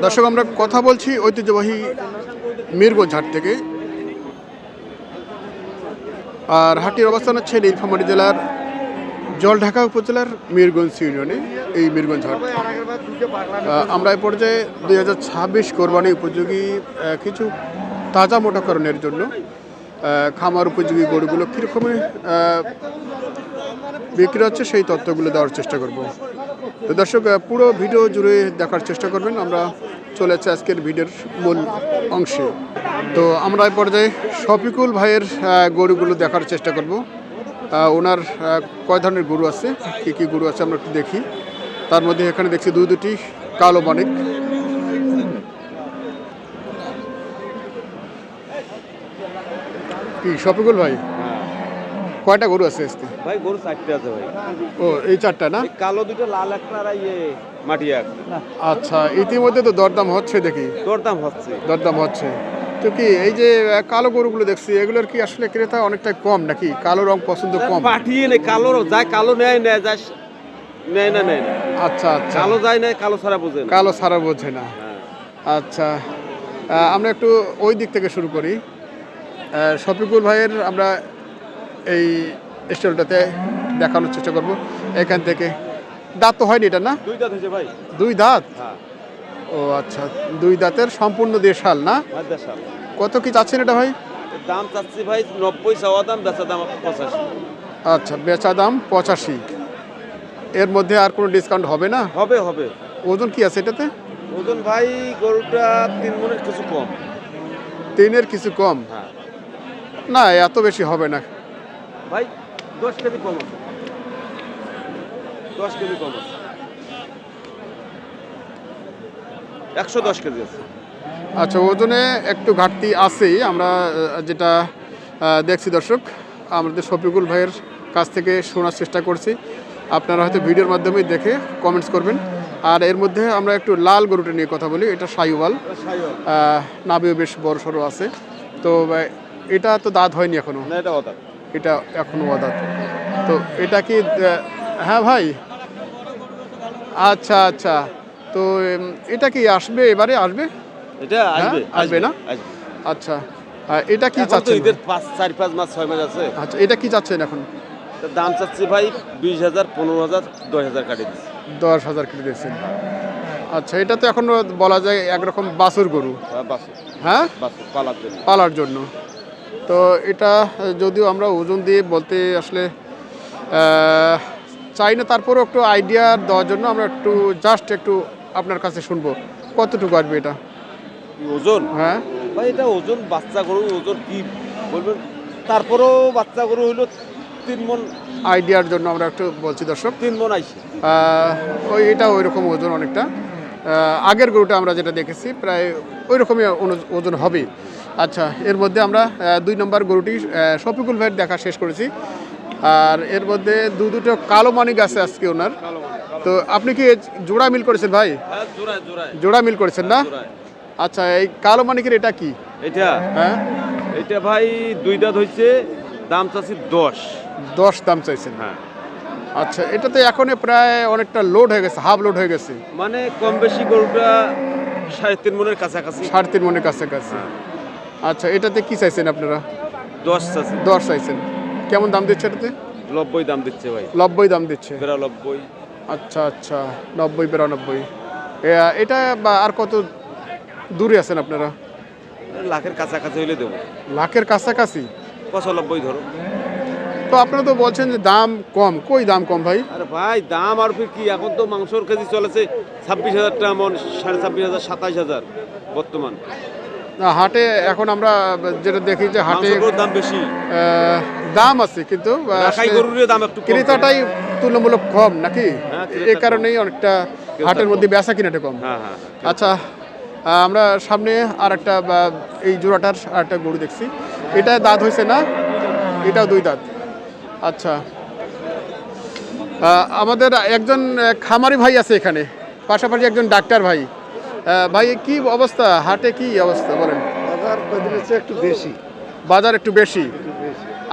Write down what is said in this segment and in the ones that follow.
দর্শক, আমরা কথা বলছি ঐতিহ্যবাহী মিরগঞ্জ হাট থেকে। আর হাটটির অবস্থান হচ্ছে নীলফামারী জেলার জলঢাকা উপজেলার মিরগঞ্জ ইউনিয়নে এই মিরগঞ্জ হাট। আমরা এই পর্যায়ে 2026 কোরবানি উপযোগী কিছু তাজা মোটাকরণের জন্য খামার উপযোগী গরুগুলো কীরকমে বিক্রি হচ্ছে সেই তথ্যগুলো দেওয়ার চেষ্টা করব। তো দর্শক, পুরো ভিডিও জুড়ে দেখার চেষ্টা করবেন। আমরা চলে যাচ্ছি আজকের ভিডিওর মূল অংশে। তো আমরা এই পর্যায়ে শফিকুল ভাইয়ের গরুগুলো দেখার চেষ্টা করব। ওনার কয় ধরনের গরু আছে, কী কী গরু আছে আমরা একটু দেখি। তার মধ্যে এখানে দেখছি দুটি কালো মানিক। কি শফিকুল ভাই, কয়টা গরু আছে আজকে? ভাই গরু 4টে আছে ভাই। ও, এই 4টা না? কালো দুটো, লাল একটা আর মাটি এক। আচ্ছা, ইতিমধ্যে তো দরদাম হচ্ছে দেখি। দরদাম হচ্ছে তো কি এই যে কালো গরুগুলো দেখছি, এগুলোর কি আসলে ক্রেতা অনেকটা কম নাকি? কালো রং পছন্দ কম? পাঠিয়ে নেই কালো, যায় কালো নেয় যায় নেয় না। আচ্ছা আচ্ছা, কালো যায় না, কালো ছাড়া বোঝে না। কালো ছাড়া বোঝে না। আচ্ছা, আমরা একটু ওই দিক থেকে শুরু করি। শফিকুল ভাইয়ের আমরা এই স্টলটাতে দেখানোর চেষ্টা করব। এখান থেকে দাঁত তো হয়নি এটা না? 2 দাঁত হয়েছে ভাই। 2 দাঁত? হ্যাঁ। ও আচ্ছা, 2 দাঁতের সম্পূর্ণ দেশাল না? দেশাল। কত কি চাচ্ছেন এটা ভাই? দাম চাচ্ছি ভাই 90, চাওয়া দাম, বেচা দাম 85। আচ্ছা, বেচা দাম 85। এর মধ্যে আর কোনো ডিসকাউন্ট হবে না? হবে। ওজন কি আছে এটাতে? ওজন ভাই গরুটা 3 মণের কিছু কম। 3-এর কিছু কম? হ্যাঁ। না, এত বেশি হবে না ভাই। 10 কেজি কম আছে। 10 কেজি কম আছে। 110 কেজি আছে। আচ্ছা, ওজনে একটু ঘাটতি আছেই। আমরা যেটা দেখছি দর্শক, আমাদের শফিকুল ভাইয়ের কাছ থেকে শোনার চেষ্টা করছি। আপনারা হয়তো ভিডিওর মাধ্যমেই দেখে কমেন্টস করবেন। আর এর মধ্যে আমরা একটু লাল গরুটা নিয়ে কথা বলি। এটা শাহিওয়াল, নাভিও বেশ বড় সড়ো আছে। তো এটা তো দাঁত হয়নি এখনো? এটা এখনো অদাঁত। তো এটা কি? হ্যাঁ ভাই, আচ্ছা আচ্ছা। তো এটা কি আসবে এবারে? এটা আসবে না? আচ্ছা, এটা কি চাচ্ছেন? ঈদের 4-5 মাস 6 মাস আছে। আচ্ছা, এটা কি চাচ্ছেন এখন? দাম চাচ্ছি ভাই 20,000, 15,000, 10,000 কাটে দিচ্ছি। 10,000 কেটে দিয়েছেন। আচ্ছা, এটা তো এখন বলা যায় একরকম বাছুর গরু। হ্যাঁ, পালার জন্য। তো এটা যদিও আমরা ওজন দিয়ে বলতে আসলে চাই না, তারপরেও একটু আইডিয়া দেওয়ার জন্য আমরা একটু আপনার কাছে শুনবো কতটুকু আসবে এটা ওজন। হ্যাঁ ভাই, এটা ওজন বাচ্চা গরু, ওজন কি বলবেন, তারপরেও বাচ্চা গরু হইলো 3 মণ। আইডিয়ার জন্য আমরা একটু বলছি দর্শক, 3 মণ আইছে। এটা ওই রকম ওজন অনেকটা। আগের গরুটা আমরা যেটা দেখেছি প্রায় ওই রকমই ওজন হবে। আচ্ছা, এর মধ্যে আমরা 2 নম্বর গরুটি শফিকুল ভাইয়ের দেখা শেষ করেছি। আর এর মধ্যে দুটো কালো মানিক আছে আজকে ওনার। তো আপনি কি জোড়া মিল করেছেন ভাই? জোড়া মিল করেছেন না? আচ্ছা, এই কালো মানিকের এটা কি? হ্যাঁ, এটা ভাই 2 দাঁত হয়েছে, দাম চাচ্ছি 10 দাম চাইছেন? হ্যাঁ। আচ্ছা, এটাতে এখন প্রায় অনেকটা লোড হয়ে গেছে, হাফ লোড হয়ে গেছে, মানে কম বেশি গরুটা 3.5 মণের কাছাকাছি। 3.5 মণের কাছাকাছি। আচ্ছা, এটাতে কি চাইছেন আপনারা? 10 চাইছেন। কেমন দাম দিচ্ছে এটাতে? 90 দাম দিচ্ছে ভাই। 90 দাম দিচ্ছে? 92। আচ্ছা আচ্ছা, 90-92। এটা আর কত দূরে আছেন আপনারা? লাখের কাছাকাছি হইলে দেবো। লাখের কাছাকাছি? 95 ধরো। তো আপনারা তো বলছেন যে দাম কম, কই দাম কম ভাই? আরে ভাই, দাম আর কি, এখন তো মাংসর কেজি চলেছে 26,000 টাকা মন, 26,500, 27,000 বর্তমান। না, হাটে এখন আমরা যেটা দেখি যে হাটে দাম বেশি, দাম আছে, কিন্তু ক্রেতাটাই তুলনামূলক কম নাকি? এই কারণেই অনেকটা হাটের মধ্যে বেচা কিনাটা কম। আচ্ছা, আমরা সামনে আর একটা এই জোড়াটার আর একটা গরু দেখছি। এটা দাঁত হয়েছে না? এটাও 2 দাঁত। আচ্ছা, আমাদের একজন খামারি ভাই আছে এখানে, পাশাপাশি একজন ডাক্তার ভাই। ভাই, কি অবস্থা হাটে, কি অবস্থা বলেন? একটু বেশি। বাজার একটু বেশি।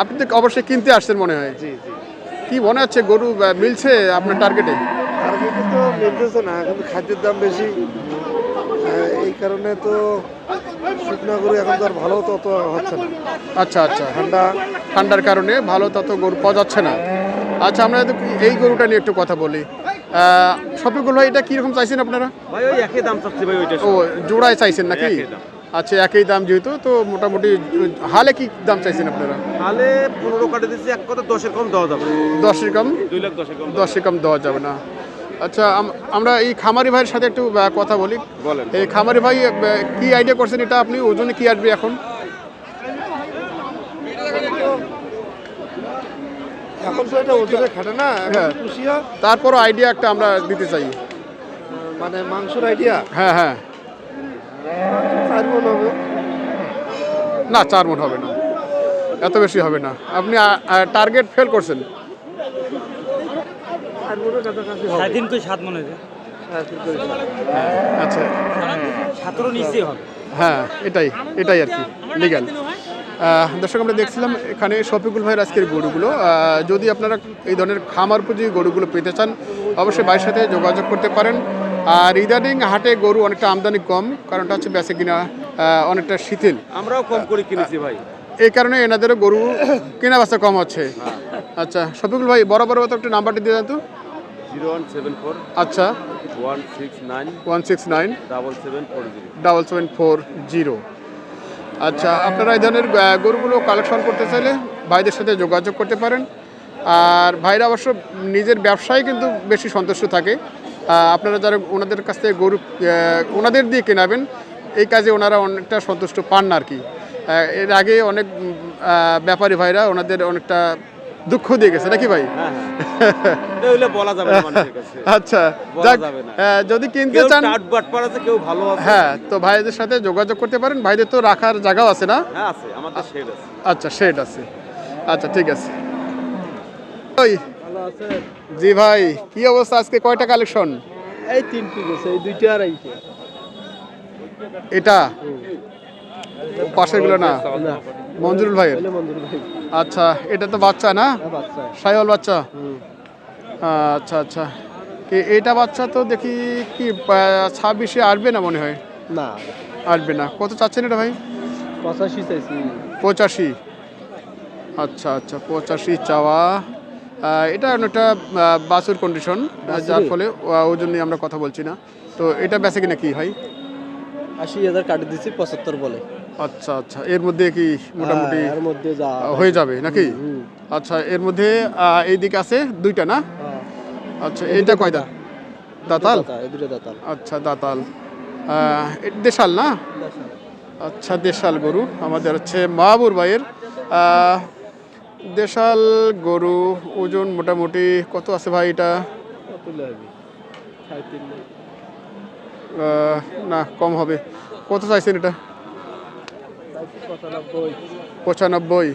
আপনি তো অবশ্যই কিনতে আসছেন মনে হয়। জি। কি মনে হচ্ছে গরু মিলছে আপনার টার্গেটে? টার্গেটে তো মিলতেছে না, কিন্তু খাদ্যের দাম বেশি। এই কারণে তো শুকনা গরু এখন তো আর ভালো তত হচ্ছে না। আচ্ছা আচ্ছা, ঠান্ডা ঠান্ডার কারণে ভালো তত গরু পাওয়া যাচ্ছে না। আচ্ছা, আমরা যদি এই গরুটা নিয়ে একটু কথা বলি। শফিকুল ভাই, এটা কীরকম চাইছেন আপনারা? ভাই ওই একই দাম চাচ্ছি ভাই, ওইটা ও, জোড়ায় চাইছেন নাকি? একই দাম। আচ্ছা, একই দাম যেহেতু, তো মোটামুটি হালে কি দাম চাইছেন আপনারা? তাহলে 15 কাটে দিচ্ছি, এক কথা 10-এর কম দেওয়া যাবে। 10-এর কম? 2,10,000 কম 10-এর কম দেওয়া যাবে না। আচ্ছা, আমরা এই খামারি ভাইয়ের সাথে একটু কথা বলি। বলেন। এই খামারি ভাই কি আইডিয়া করছেন, এটা আপনি ওজনে কি আসবে এখন? এখন তো এটা ওজনে খাটে না, হ্যাঁ। খুশিয়া তারপরও আইডিয়া একটা আমরা দিতে চাই। মানে মাংসর আইডিয়া হ্যাঁ হ্যাঁ, 4 মণ হবে। না 4 মণ হবে না, এত বেশি হবে না। আপনি টার্গেট ফেল করছেন। 4 মণের কাছাকাছি হবে। 3.5 থেকে 7 মনে হয়। আচ্ছা, 17 নিচে হবে। হ্যাঁ, এটাই আর কি লিগ্যাল। দর্শক, আমরা দেখছিলাম এখানে শফিকুল ভাইয়ের আজকের গরুগুলো। যদি আপনারা এই ধরনের খামার উপযোগী গরুগুলো পেতে চান, অবশ্যই ভাইয়ের সাথে যোগাযোগ করতে পারেন। আর ইদানিং হাটে গরু অনেকটা আমদানি কম, কারণটা হচ্ছে বেচে কিনা অনেকটা শিথিল। আমরাও কম করে কিনেছি ভাই। এই কারণে এনাদেরও গরু কেনা বেচা কম হচ্ছে। আচ্ছা শফিকুল ভাই, বরাবর মতো একটু নাম্বারটি দিয়ে দেন তো। 0174 আচ্ছা, 169 169 7740। 7740। আচ্ছা, আপনারা এই ধরনের গরুগুলো কালেকশন করতে চাইলে ভাইদের সাথে যোগাযোগ করতে পারেন। আর ভাইরা অবশ্য নিজের ব্যবসায় কিন্তু বেশি সন্তুষ্ট থাকে। আপনারা যারা ওনাদের কাছ থেকে গরু ওনাদের দিয়ে কেনাবেন, এই কাজে ওনারা অনেকটা সন্তুষ্ট পান না আর কি। এর আগে অনেক ব্যাপারী ভাইরা ওনাদের অনেকটা দুঃখ দিয়ে গেছে নাকি ভাই? এগুলো বলা যাবে না মানুষের কাছে। আচ্ছা, বলা যাক, যাবে না। যদি কিনতে কেউ চান, টাটবাট পাড়াতে, কেউ ভালো আছে। হ্যাঁ, তো ভাইদের সাথে যোগাযোগ করতে পারেন। ভাইদের তো রাখার জায়গাও আছে না? হ্যাঁ আছে, আমাদের শেড আছে। আচ্ছা, শেড আছে। আচ্ছা, ঠিক আছে। ওই, ভালো আছে। জি ভাই, কি অবস্থা? আজকে কয়টা কালেকশন? এই 3 পিস আছে, এই 2টা আর এইটা। এটা পাশের গুলো না? মঞ্জুরুল ভাইয়ের। বলে মঞ্জুর ভাই। আচ্ছা, এটা তো বাচ্চা না? বাচ্চা। সাইওয়াল বাচ্চা। আচ্ছা আচ্ছা, এটা বাচ্চা তো দেখি কি 26-এ আসবে না মনে হয়? না, আসবে না। কত চাচ্ছেন এটা ভাই? 85 চাইছি। 85। আচ্ছা আচ্ছা, 85 চাওয়া। এটা অনেকটা বাছুর কন্ডিশন, যার ফলে ওই জন্যই আমরা কথা বলছি না। তো এটা বেচে কিনা কি হয়? 80,000 কাটে দিছি, 75 বলে। আচ্ছা আচ্ছা, এর মধ্যে কি মোটামুটি এর মধ্যে যা হয়ে যাবে নাকি? আচ্ছা, এর মধ্যে এই দিকে আছে 2টা না? আচ্ছা, এইটা কয় দাঁত? দাঁতাল? এই দুটো দাতাল। আচ্ছা, দাঁতাল। এটা দেশাল না? আচ্ছা, দেশাল গরু আমাদের হচ্ছে মাহবুর ভাইয়ের। দেশাল গরু ওজন মোটামুটি কত আছে ভাই এটা? না, কম হবে। কত চাইছেন এটা? 95।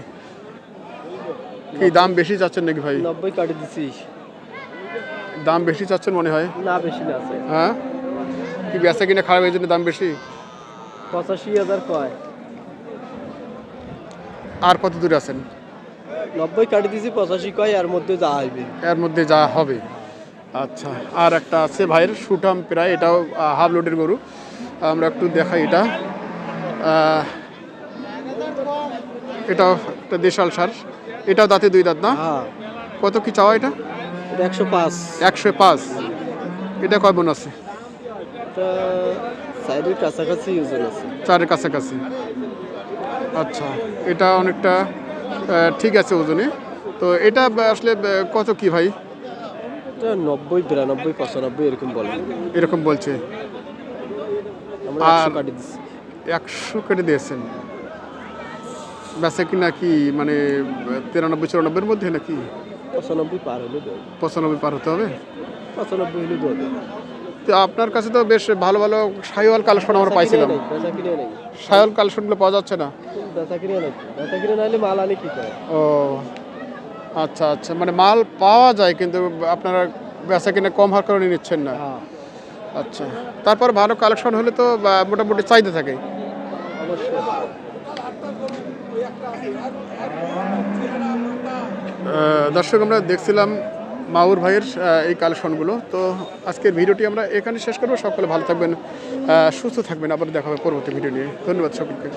কি দাম বেশি চাচ্ছেন নাকি ভাই? 90 কাটে দিছি। দাম বেশি চাচ্ছেন মনে হয়। না, বেশি না আছে। হ্যাঁ, কি বেচা কিনা খারাপ, এই জন্য দাম বেশি? 85,000 কয়। আর কত দূরে আছেন? 90 কাটে দিছি, 85 কয়, এর মধ্যে যা হইবে। এর মধ্যে যা হবে। আচ্ছা, আর একটা আছে ভাইয়ের সুঠাম প্রায়, এটাও হাফ লোডের গরু। আমরা একটু দেখাই এটা। এটাও একটা দেশাল সার। এটাও দাঁতে 2 দাঁত না? হ্যাঁ, কত কি চাওয়া এটা? এটা 105। 105। এটা কয় বোন আছে? এটা সাইডের কাছাকাছি ওজন আছে। 4-এর কাছাকাছি। আচ্ছা, এটা অনেকটা ঠিক আছে ওজনে। তো এটা আসলে কত কি ভাই? এটা 90, 92, 95 এরকম বলে। এরকম বলছে। আমরা আর 100 কাটে দিছি। 100 কেটে দিয়েছেন। বেচা কিনা কি মানে 93-94-এর মধ্যে নাকি? 95 পার হলে দেব। 95 পার হতে হবে? 95 হলে দেব। তো আপনার কাছে তো বেশ ভালো ভালো সাইওয়াল কালেকশন আমরা পাইছিলাম। বেচা কিনে নাই। সাইওয়াল কালেকশনগুলো পাওয়া যাচ্ছে না। বেচা কিনে নাই। বেচা কিনে নাইলে মাল আনি কি করে? ও আচ্ছা আচ্ছা, মানে মাল পাওয়া যায় কিন্তু আপনারা বেচা কিনা কম হওয়ার কারণে নিচ্ছেন না। হ্যাঁ, আচ্ছা, তারপর ভালো কালেকশন হলে তো মোটামুটি চাহিদা থাকে। অবশ্যই। দর্শক আমরা দেখছিলাম মাউর ভাইয়ের এই কালেকশনগুলো। তো আজকের ভিডিওটি আমরা এখানে শেষ করবো। সকলে ভালো থাকবেন, সুস্থ থাকবেন, আবার দেখা হবে পরবর্তী ভিডিও নিয়ে। ধন্যবাদ সকলকে।